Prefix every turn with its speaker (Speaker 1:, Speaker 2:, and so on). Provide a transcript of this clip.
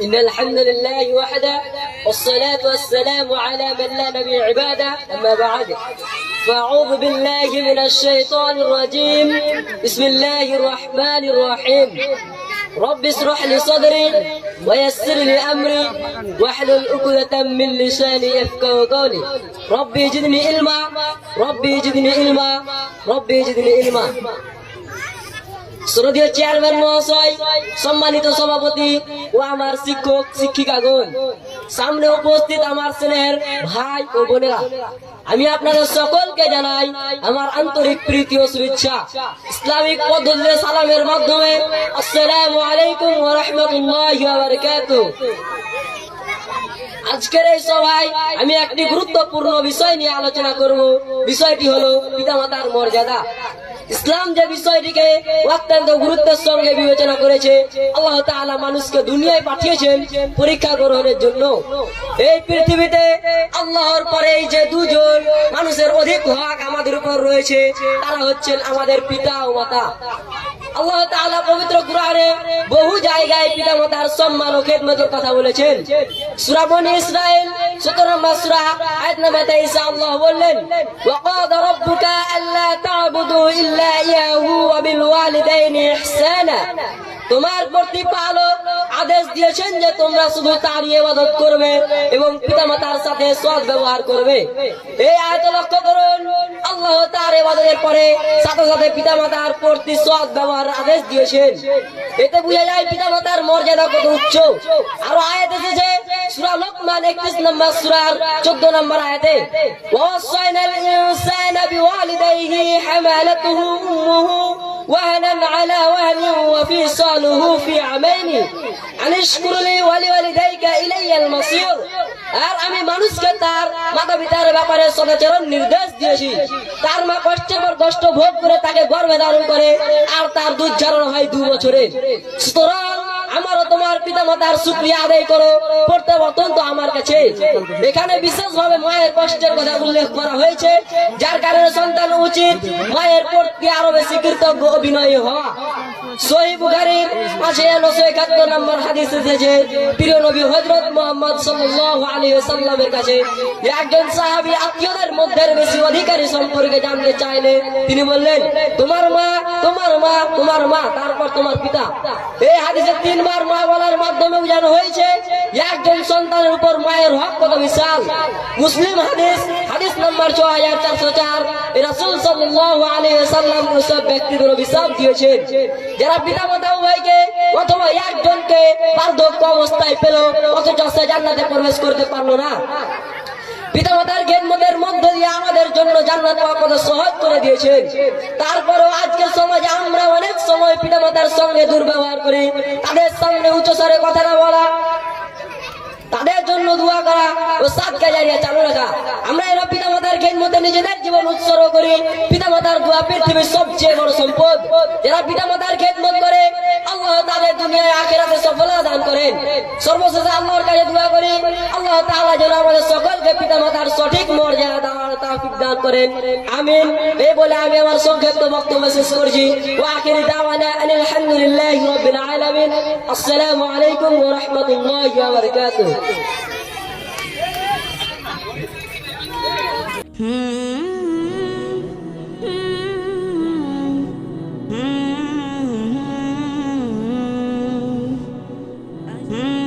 Speaker 1: إن الحمد لله وحده والصلاة والسلام على من لا نبي عباده أما بعد فأعوذ بالله من الشيطان الرجيم بسم الله الرحمن الرحيم رب اشرح لي صدري ويسر لي أمري واحلل عقدة من لساني يفقهوا قولي ربي زدني علما ربي زدني علما ربي زدني علما শ্রদ্ধেয় চেয়ারম্যান মহাশয়, সম্মানিত সভাপতি ও আমার শিক্ষক শিক্ষিকাগণ, সামনে উপস্থিত আমার স্নেহের ভাই ও বোনেরা, আমি আপনাদের সকলকে জানাই আমার আন্তরিক প্রীতি ও শুভেচ্ছা। ইসলামিক পদ্ধতিতে সালামের মাধ্যমে আসসালামু আলাইকুম ওয়া রাহমাতুল্লাহি ওয়া বারাকাতুহু। আজকের এই সভায় আমি একটি গুরুত্বপূর্ণ বিষয় নিয়ে আলোচনা করব। বিষয়টি হলো পিতামাতার মর্যাদা। ইসলাম যে বিষয়টিকে অত্যন্ত গুরুত্বের সঙ্গে বিবেচনা করেছে, আল্লাহ তাআলা মানুষকে দুনিয়ায় পাঠিয়েছেন পরীক্ষা গ্রহণের জন্য। এই পৃথিবীতে আল্লাহর পরে এই যে দুজন মানুষের অধিক হক আমাদের উপর রয়েছে, তারা হচ্ছেন আমাদের পিতা ও মাতা। আল্লাহ তাআলা পবিত্র কুরআনে বহু জায়গায় পিতামাতার সম্মান ও খেদমতের কথা বলেছেন। সূরা বনী ইসরাঈল 17 নম্বর সূরা আয়াত নম্বর 23 আল্লাহ বললেন, ওয়া ক্বাদা রাব্বুকা আল্লা তা'বুদু ইল্লা ইয়াহু ওয়া বিল ওয়ালিদাইনি ইহসানা। তোমার প্রতিপালক আদেশ দিয়েছেন যে তোমরা শুধু তারই ইবাদত করবে এবং পিতামাতার সাথে সৎ ব্যবহার করবে। এই আয়াত লক্ষ্য করুন, আল্লাহ তার ইবাদতের পরে সাথে সাথে পিতামাতার প্রতি সৎ ব্যবহার আদেশ দিয়েছেন। এতে বোঝা যায় পিতামাতার মর্যাদা কত উচ্চ। আর আয়াত এসেছে সূরা লোকমান 31 নম্বর সূরার 14 নম্বর আয়াতে, ওয়াসাইনাল ইনসানা বিওয়ালিদাইহি হামালাতুহু উম্মুহু ওয়াহানান আলা ওয়াহনিন ওয়া ফিসালুহু ফি আমাইনি আনিশকুর লি ওয়া লিওয়ালিদাইকা ইলাইয়াল মাসির। আর আমি মানুষকে তার মাতা পিতার ব্যাপারে সদাচরণ নির্দেশ দিয়েছি। তার মা কষ্টের পর কষ্ট ভোগ করে তাকে গর্ভে ধারণ করে, আর তার দুধ ঝরানো হয় 2 বছরে। সুতরাং আমারও তোমার পিতা মাতার শুকরিয়া আদায় করো, পড়তে অত্যন্ত আমার কাছে। এখানে বিশেষভাবে মায়ের কষ্টের কথা উল্লেখ করা হয়েছে, যার কারণে সন্তান উচিত মায়ের প্রতি আরো বেশি কৃতজ্ঞ অভিনয় হওয়া। সহিহ বুখারীর 971 নম্বর হাদিস এসেছে, প্রিয় নবী হযরত মুহাম্মদ সাল্লাল্লাহু আলাইহি ওয়াসাল্লামের কাছে একজন সাহাবী আত্মীয়দের মধ্যে বেশি অধিকারী সম্পর্কে জানতে চাইলে তিনি বললেন, তোমার মা, তোমার মা, তোমার মা, তারপর তোমার পিতা। এই হাদিসে 3 বার মা বলার মাধ্যমে বোঝানো হয়েছে একজন সন্তানের উপর মায়ের হক কত বিশাল। মুসলিম হাদিস নম্বর 6404 রাসূল সাল্লাল্লাহু আলাইহি ওয়াসাল্লাম সব ব্যক্তিদের অভিশাপ দিয়েছেন যারা পিতামাতা উভয়কে অথবা একজনকে বার্ধক্য অবস্থায় পেল অথচ সে জান্নাতে প্রবেশ করতে পারলো না। পিতামাতার খেদমতের মধ্য দিয়ে আমাদের জন্য জান্নাত পাওয়া কত সহজ করে দিয়েছেন। তারপরও আজকের সমাজে আমরা অনেক সময় পিতামাতার সঙ্গে দুর্ব্যবহার করি। তাদের সামনে উচ্চস্বরে কথা না বলা, তাদের জন্য দোয়া করা ও সাদকা জারিয়া চালু রাখা। আমরা এরা পিতামাতার খেদমতে নিজেদের জীবন উৎসর্গ করি। পিতামাতার দোয়া পৃথিবীর সবচেয়ে বড় সম্পদ। যারা পিতামাতার খেদমত করে আল্লাহ তাদের দুনিয়ায় আখিরাতে সফলতা দান করেন। সর্বশেষে আল্লাহর কাছে দোয়া করি, আল্লাহ তাআলা যেন আমাদের সকলকে পিতামাতার সঠিক মর্যাদা দেওয়ার তৌফিক দান করেন, আমিন। এই বলে আমি আমার সংক্ষিপ্ত বক্তব্য শেষ করছি। ওয়া আখিরু দাওয়ানা আনিল হামদুলিল্লাহি রাব্বিল আলামিন। আসসালামু আলাইকুম ওয়া রাহমাতুল্লাহি ওয়া বারাকাতুহু।
Speaker 2: Hmm